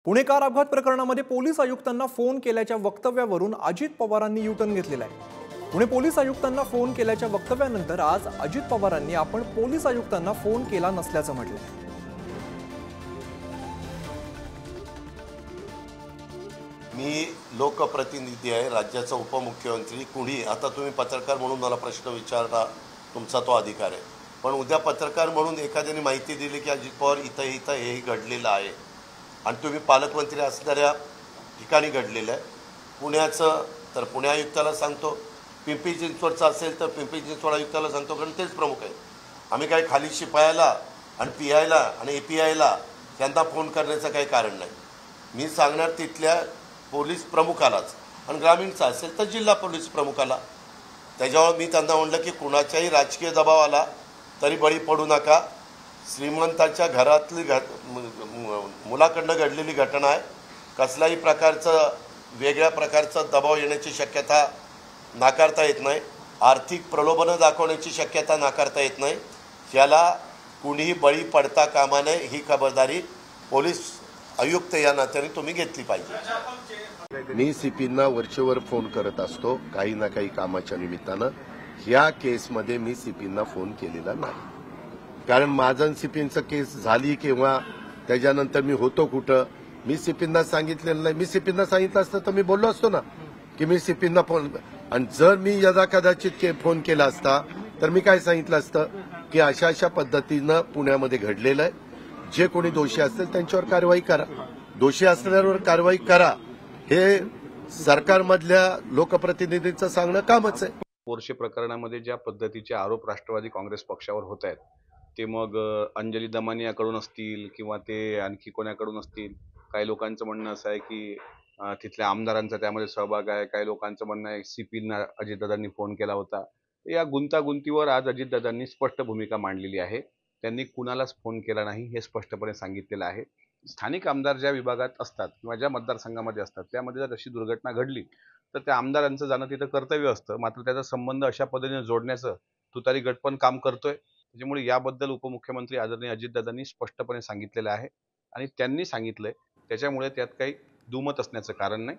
Pune car अपघात प्रकरणामध्ये police आयुक्तांना फोन केल्याच्या वक्तव्यावरून अजित पवारांनी यू-टर्न घेतलेला आहे। पुणे पोलीस आयुक्तांना फोन केल्याच्या वक्तव्यानंतर आज अजित पवारांनी आपण पोलीस आयुक्तांना फोन केला नसल्याचं म्हटलंय। मी लोकप्रतिनिधी आहे, राज्याचा उपमुख्यमंत्री। कुणी आता तुम्ही पत्रकार म्हणून मला प्रश्न विचारता, तुमचा तो अधिकार आहे। पण उद्या पत्रकार म्हणून एखाद्याने माहिती दिली की अजित पवार इथं हेही घडलेलं आहे आणि तुम्ही पालकमंत्री असणाऱ्या ठिकाणी घडलेलं आहे पुण्याचं, तर पुणे आयुक्ताला सांगतो। पिंपरी चिंचवडचं असेल तर पिंपरी चिंचवड आयुक्ताला सांगतो, कारण तेच प्रमुख आहे। आम्ही काही खाली शिपायाला आणि पी-आयला आणि ए-पी-आयला त्यांना फोन करण्याचं काही कारण नाही। मी सांगणार तिथल्या पोलीस प्रमुखालाच, आणि ग्रामीणचा असेल तर जिल्हा पोलीस प्रमुखाला। त्याच्यावर मी त्यांना म्हणलं की कुणाच्याही राजकीय दबाव आला तरी बळी पडू नका। श्रीमंताच्या घरातली मुलाकडनं घडलेली घटना आहे, कसल्याही प्रकारचं वेगळ्या प्रकारचा दबाव येण्याची शक्यता नाकारता येत नाही, आर्थिक प्रलोभनं दाखवण्याची शक्यता नाकारता येत नाही। याला कुणीही बळी पडता कामा नये, ही खबरदारी पोलीस आयुक्त या नात्याने तुम्ही घेतली पाहिजे। मी सीपींना वरचेवर फोन करत असतो काही ना काही कामाच्या निमित्तानं। या केसमध्ये मी सीपींना फोन केलेला नाही, कारण माझं सीपींचं केस झाली किंवा त्याच्यानंतर मी होतो कुठं मी सीपींना सांगितलेलं नाही। मी सीपींना सांगितलं असतं तर मी बोललो असतो ना की मी सीपींना फोन, आणि जर मी यदा कदाचित फोन केला असता तर मी काय सांगितलं असतं की अशा अशा पद्धतीनं पुण्यामध्ये घडलेलं आहे, जे कोणी दोषी असतील त्यांच्यावर कारवाई करा, दोषी असणाऱ्यावर कारवाई करा, हे सरकारमधल्या लोकप्रतिनिधींचं सांगणं कामच आहे। पोर्शे प्रकरणामध्ये ज्या पद्धतीचे आरोप राष्ट्रवादी काँग्रेस पक्षावर होत आहेत, ते मग अंजली दमानियाकडून असतील किंवा ते आणखी कोणाकडून असतील। काही लोकांचं म्हणणं असं आहे की तिथल्या आमदारांचा त्यामध्ये सहभाग आहे, काही लोकांचं म्हणणं आहे सीपींना अजितदादांनी फोन केला होता। या गुंतागुंतीवर आज अजितदादांनी स्पष्ट भूमिका मांडलेली आहे। त्यांनी कुणालाच फोन केला नाही हे स्पष्टपणे सांगितलेलं आहे। स्थानिक आमदार ज्या विभागात असतात किंवा ज्या मतदारसंघामध्ये असतात त्यामध्ये जर अशी दुर्घटना घडली तर त्या आमदारांचं जाणं तिथं कर्तव्य असतं, मात्र त्याचा संबंध अशा पद्धतीने जोडण्याचं तुतारी गट पण काम करतोय। त्याच्यामुळे याबद्दल उपमुख्यमंत्री आदरणीय अजितदादांनी स्पष्टपणे सांगितलेलं आहे आणि त्यांनी सांगितलंय, त्याच्यामुळे त्यात काही दुमत असण्याचं कारण नाही।